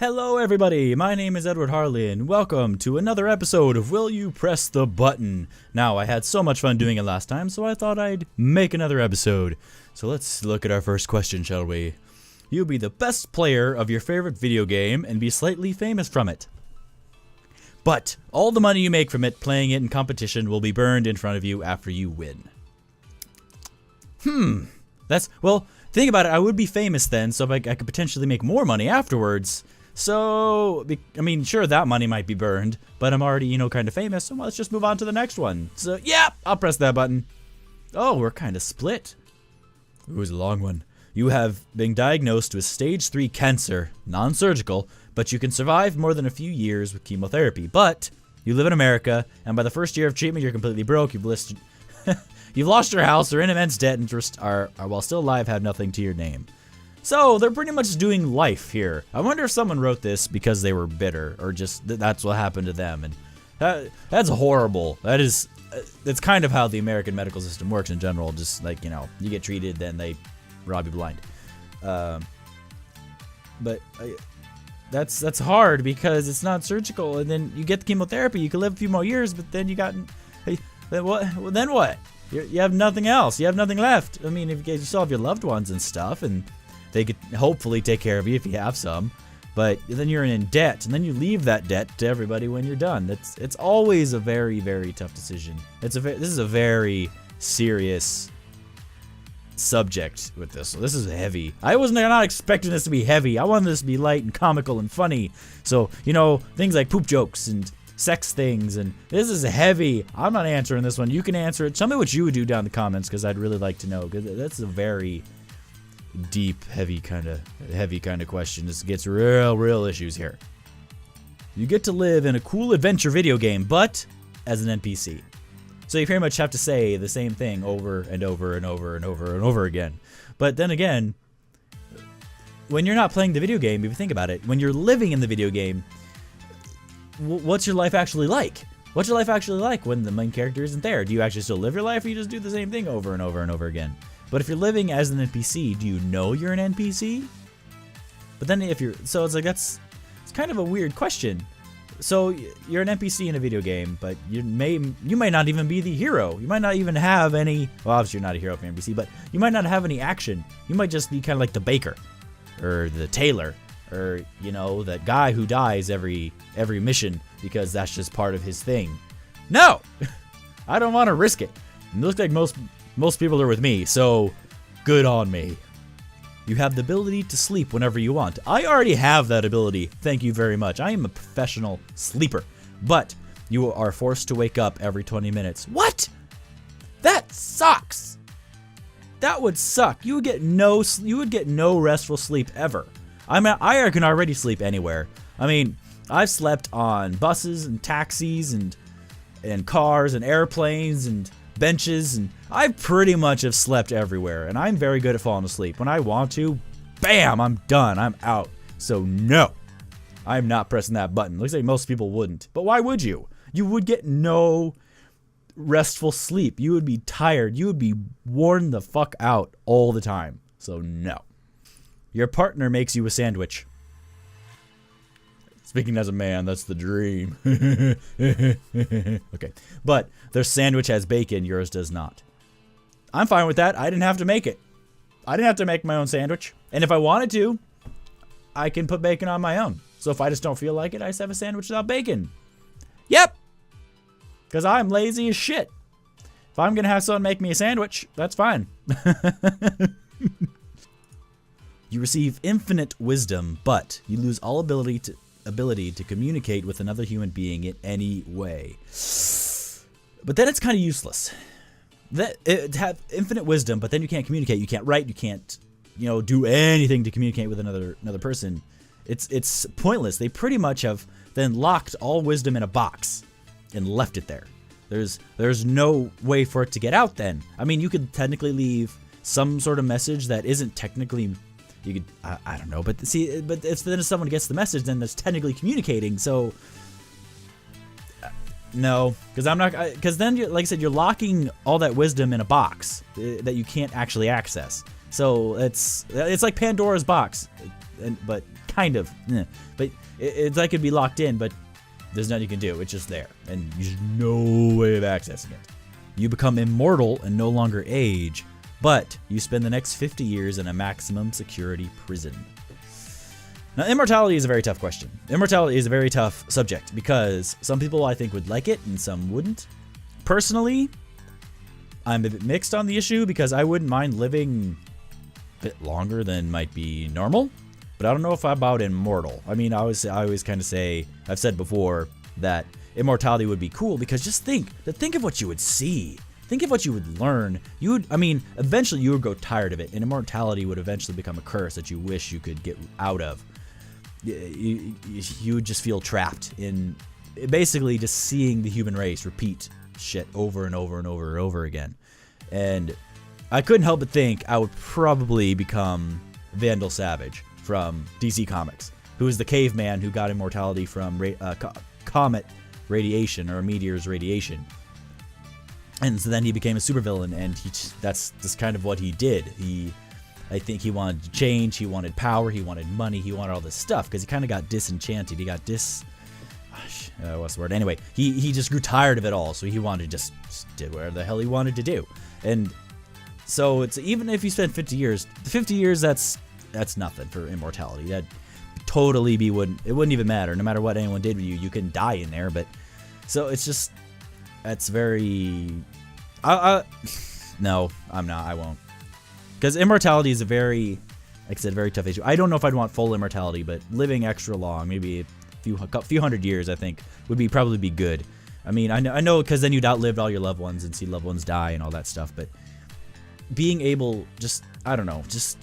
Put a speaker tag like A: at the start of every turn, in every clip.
A: Hello everybody, my name is Edward Harley and welcome to another episode of Will You Press the Button? Now, I had so much fun doing it last time, so I thought I'd make another episode. So let's look at our first question, shall we? You'll be the best player of your favorite video game and be slightly famous from it. But all the money you make from it playing it in competition will be burned in front of you after you win. Well, think about it, I would be famous then, so I could potentially make more money afterwards. So, I mean, sure, that money might be burned, but I'm already, kind of famous, so let's just move on to the next one. So, yeah, I'll press that button. Oh, we're kind of split. It was a long one. You have been diagnosed with stage 3 cancer, non-surgical, but you can survive more than a few years with chemotherapy. But you live in America, and by the first year of treatment, you're completely broke. You've lost your house, are in immense debt, and are while still alive, have nothing to your name. So they're pretty much doing life here. I wonder if someone wrote this because they were bitter, or just that's what happened to them. And that's horrible. That's kind of how the American medical system works in general. Just like, you get treated, then they rob you blind. That's hard because it's not surgical, and then you get the chemotherapy. You can live a few more years, but then then what? You have nothing else. You have nothing left. I mean, if you still have your loved ones and stuff, and they could hopefully take care of you if you have some, but then you're in debt, and then you leave that debt to everybody when you're done. It's always a very, very tough decision. This is a very serious subject with this. So this is heavy. I was not expecting this to be heavy. I wanted this to be light and comical and funny. So, things like poop jokes and sex things, and this is heavy. I'm not answering this one. You can answer it. Tell me what you would do down in the comments, because I'd really like to know, because that's a very deep, heavy kind of question. This gets real issues here. You get to live in a cool adventure video game, but as an NPC. So you pretty much have to say the same thing over and over and over and over and over again. But then again, when you're not playing the video game, if you think about it, when you're living in the video game, what's your life actually like? What's your life actually like when the main character isn't there? Do you actually still live your life, or you just do the same thing over and over and over again? But if you're living as an NPC, do you know you're an NPC? But then it's kind of a weird question. So you're an NPC in a video game, but you might not even be the hero. You might not even have any, well, obviously you're not a hero for NPC, but you might not have any action. You might just be kind of like the baker, or the tailor, or that guy who dies every mission because that's just part of his thing. No, I don't want to risk it. It looks like most people are with me, so good on me. You have the ability to sleep whenever you want. I already have that ability. Thank you very much. I am a professional sleeper, but you are forced to wake up every 20 minutes. What? That sucks. That would suck. You would get no restful sleep ever. I mean, I can already sleep anywhere. I mean, I've slept on buses and taxis and cars and airplanes and benches, and I pretty much have slept everywhere, and I'm very good at falling asleep. When I want to, bam, I'm done. I'm out. So no, I'm not pressing that button. Looks like most people wouldn't. But why would you? You would get no restful sleep. You would be tired. You would be worn the fuck out all the time. So no. Your partner makes you a sandwich. Speaking as a man, that's the dream. Okay. But their sandwich has bacon, yours does not. I'm fine with that. I didn't have to make it. I didn't have to make my own sandwich. And if I wanted to, I can put bacon on my own. So if I just don't feel like it, I just have a sandwich without bacon. Yep. Because I'm lazy as shit. If I'm going to have someone make me a sandwich, that's fine. You receive infinite wisdom, but you lose all ability to communicate with another human being in any way. But then it's kind of useless. Have infinite wisdom, but then you can't communicate. You can't write. You can't, do anything to communicate with another person. It's pointless. They pretty much have then locked all wisdom in a box and left it there. There's no way for it to get out. Then, I mean, you could technically leave some sort of message that isn't technically. You could, I don't know, but if someone gets the message, then that's technically communicating. So, no, because then, like I said, you're locking all that wisdom in a box that you can't actually access. So it's like Pandora's box, but kind of, but it's like it'd be locked in, but there's nothing you can do. It's just there, and there's no way of accessing it. You become immortal and no longer age, but you spend the next 50 years in a maximum security prison. Now, immortality is a very tough question. Immortality is a very tough subject because some people I think would like it and some wouldn't. Personally, I'm a bit mixed on the issue because I wouldn't mind living a bit longer than might be normal, but I don't know if I'm about immortal. I mean, I always kind of say, I've said before that immortality would be cool because just think of what you would see. Think of what you would learn. Eventually you would grow tired of it, and immortality would eventually become a curse that you wish you could get out of. You would just feel trapped in basically just seeing the human race repeat shit over and over and over and over again. And I couldn't help but think I would probably become Vandal Savage from DC Comics, who is the caveman who got immortality from comet radiation or a meteor's radiation. And so then he became a supervillain, and that's just kind of what he did. I think he wanted to change, he wanted power, he wanted money, he wanted all this stuff, because he kind of got disenchanted. He got what's the word? Anyway, he just grew tired of it all, so he wanted to just did whatever the hell he wanted to do. And so it's, even if you spend 50 years, the 50 years, that's nothing for immortality. That totally wouldn't even matter. No matter what anyone did with you, you can die in there. But so it's just, that's very, no, I'm not, I won't. Because immortality is a very, like I said, very tough issue. I don't know if I'd want full immortality, but living extra long, maybe a few hundred years, I think, would probably be good. I mean, I know, because then you'd outlive all your loved ones and see loved ones die and all that stuff. But being able, just, I don't know, just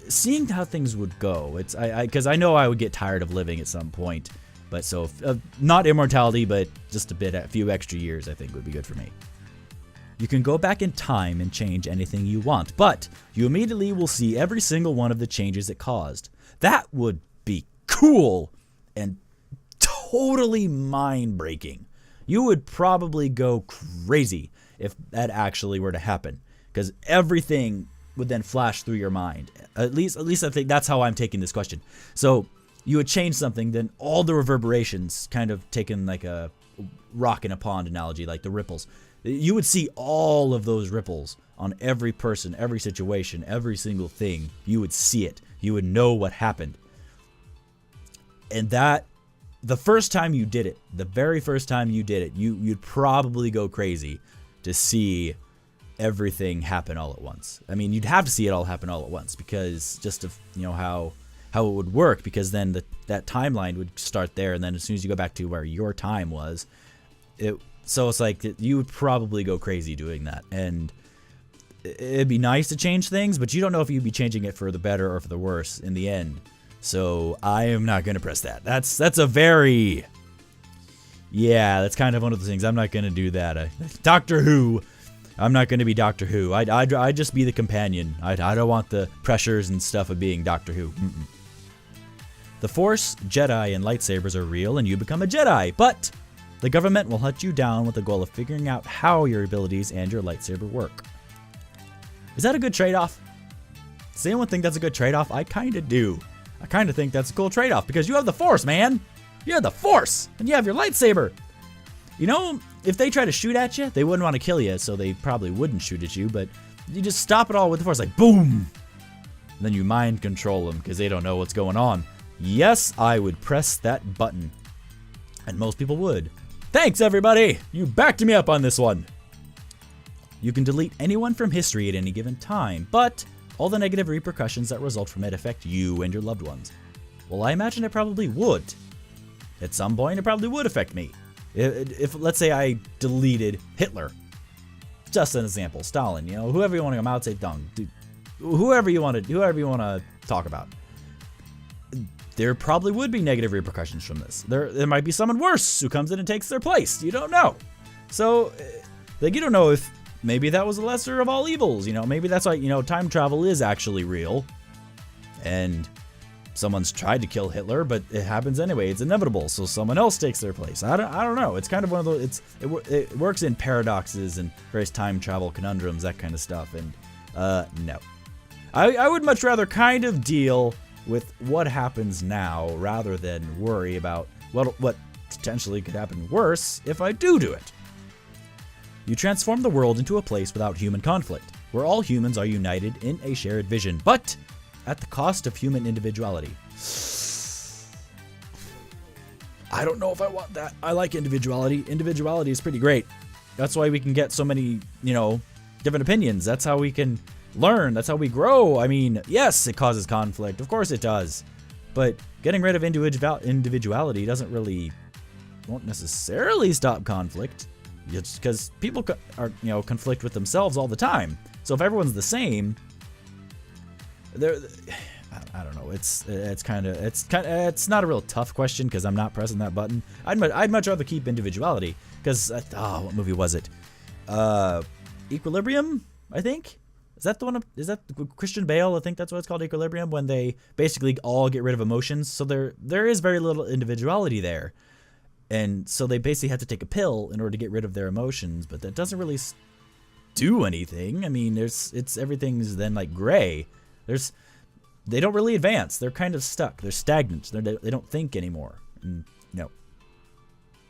A: seeing how things would go. It's because I know I would get tired of living at some point. But so, not immortality, but just a few extra years, I think would be good for me. You can go back in time and change anything you want, but you immediately will see every single one of the changes it caused. That would be cool and totally mind-breaking. You would probably go crazy if that actually were to happen, because everything would then flash through your mind. At least I think that's how I'm taking this question. So you would change something, then all the reverberations, kind of taken like a rock in a pond analogy, like the ripples. You would see all of those ripples on every person, every situation, every single thing. You would see it. You would know what happened. And that, the first time you did it, the very first time you did it, you'd probably go crazy to see everything happen all at once. I mean, you'd have to see it all happen all at once, because just of, how it would work, because then that timeline would start there, and then as soon as you go back to where your time was, so it's like you would probably go crazy doing that. And it'd be nice to change things, but you don't know if you'd be changing it for the better or for the worse in the end. So I am not going to press that. That's a very, that's kind of one of the things. I'm not going to do that. Doctor Who, I'm not going to be Doctor Who. I'd just be the companion. I don't want the pressures and stuff of being Doctor Who. The Force, Jedi, and lightsabers are real, and you become a Jedi, but the government will hunt you down with the goal of figuring out how your abilities and your lightsaber work. Is that a good trade-off? Does anyone think that's a good trade-off? I kind of do. I kind of think that's a cool trade-off, because you have the Force, man! You have the Force, and you have your lightsaber! If they try to shoot at you, they wouldn't want to kill you, so they probably wouldn't shoot at you, but you just stop it all with the Force, like, boom! And then you mind control them, because they don't know what's going on. Yes, I would press that button. And most people would. Thanks, everybody! You backed me up on this one! You can delete anyone from history at any given time, but all the negative repercussions that result from it affect you and your loved ones. Well, I imagine it probably would. At some point, it probably would affect me. If let's say I deleted Hitler. Just an example. Stalin, whoever you want to go, Mao Zedong, whoever you want to talk about. There probably would be negative repercussions from this. There might be someone worse who comes in and takes their place. You don't know. So, you don't know if maybe that was the lesser of all evils. Maybe that's why, time travel is actually real. And someone's tried to kill Hitler, but it happens anyway. It's inevitable. So someone else takes their place. I don't know. It's kind of one of those, it works in paradoxes and various time travel conundrums, that kind of stuff. And, no. I would much rather kind of deal with what happens now rather than worry about what potentially could happen worse if I do it. You transform the world into a place without human conflict, where all humans are united in a shared vision, but at the cost of human individuality. I don't know if I want that. I like individuality. Individuality is pretty great. That's why we can get so many, different opinions. That's how we can learn. That's how we grow. I mean, yes, it causes conflict. Of course it does. But getting rid of individuality won't necessarily stop conflict. It's because people are, conflict with themselves all the time. So if everyone's the same, I don't know. It's not a real tough question because I'm not pressing that button. I'd much rather keep individuality because what movie was it? Equilibrium, I think. Is that the one? Is that Christian Bale? I think that's what it's called, Equilibrium, when they basically all get rid of emotions. So there is very little individuality there. And so they basically have to take a pill in order to get rid of their emotions, but that doesn't really do anything. I mean, everything's then like gray. They don't really advance. They're kind of stuck. They're stagnant. They don't think anymore. And,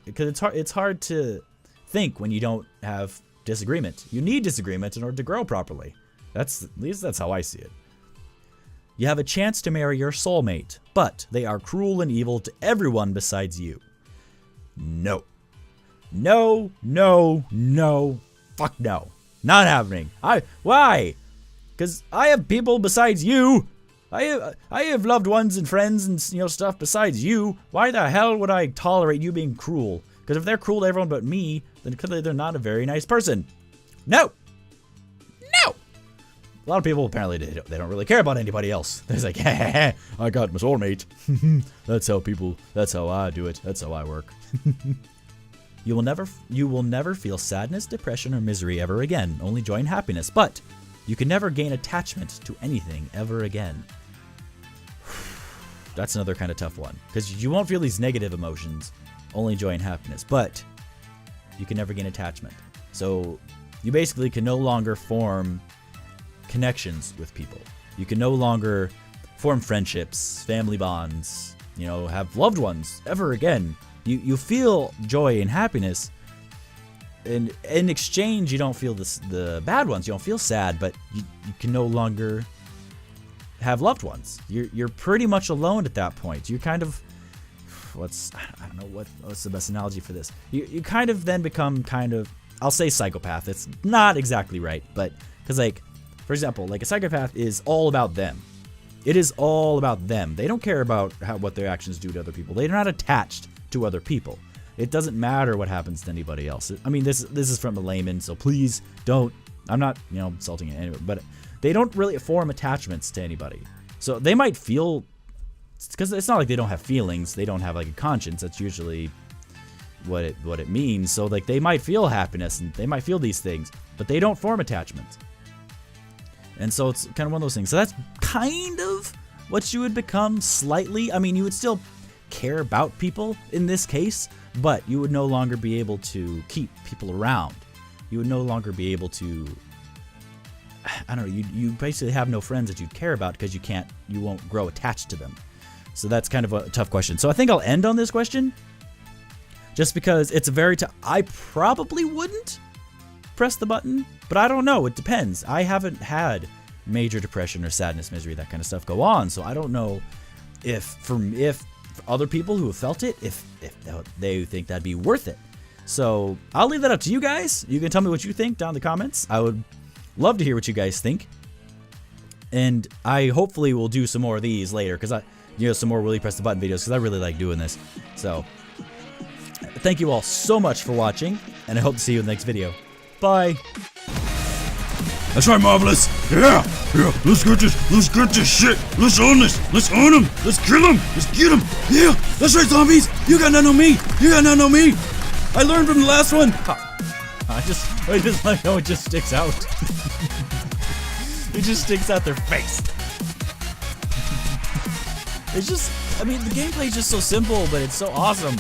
A: because it's hard to think when you don't have disagreement. You need disagreement in order to grow properly. At least that's how I see it. You have a chance to marry your soulmate, but they are cruel and evil to everyone besides you. No. No, no, no. Fuck no. Not happening. Why? Because I have people besides you. I have loved ones and friends and stuff besides you. Why the hell would I tolerate you being cruel? Because if they're cruel to everyone but me, then clearly they're not a very nice person. No. No. A lot of people apparently they don't really care about anybody else. They're like, I got my soulmate. That's how I do it. That's how I work. You will never feel sadness, depression, or misery ever again. Only joy and happiness. But you can never gain attachment to anything ever again. That's another kind of tough one. Because you won't feel these negative emotions. Only joy and happiness. But you can never gain attachment. So you basically can no longer form connections with people. You can no longer form friendships, family bonds, have loved ones ever again. You feel joy and happiness, and in exchange, you don't feel the bad ones. You don't feel sad, but you can no longer have loved ones. You're pretty much alone at that point. You kind of, I don't know what's the best analogy for this. You kind of then become I'll say psychopath. It's not exactly right, but because for example, a psychopath is all about them. It is all about them. They don't care about what their actions do to other people. They're not attached to other people. It doesn't matter what happens to anybody else. I mean, this is from a layman, so please don't. I'm not, insulting it anyway, but they don't really form attachments to anybody. So they might feel, because it's not like they don't have feelings. They don't have a conscience. That's usually what it means. So they might feel happiness and they might feel these things, but they don't form attachments. And so it's kind of one of those things. So that's kind of what you would become slightly. I mean, you would still care about people in this case, but you would no longer be able to keep people around. You would no longer be able to, I don't know, you basically have no friends that you'd care about because you won't grow attached to them. So that's kind of a tough question. So I think I'll end on this question just because it's a very I probably wouldn't press the button, but I don't know. It depends. I haven't had major depression or sadness, misery, that kind of stuff go on. So I don't know if other people who have felt it, if they think that'd be worth it. So I'll leave that up to you guys. You can tell me what you think down in the comments. I would love to hear what you guys think. And I hopefully will do some more of these later because some more Will You Press the Button videos because I really like doing this. So thank you all so much for watching, and I hope to see you in the next video. Bye.
B: That's right, Marvelous. Yeah. Let's get this shit. Let's own this. Let's own him. Let's kill him. Let's get him. Yeah. That's right, zombies. You got nothing on me. I learned from the last one.
A: I just like how it just sticks out. It just sticks out their face. It's just, I mean, the gameplay is just so simple, but it's so awesome.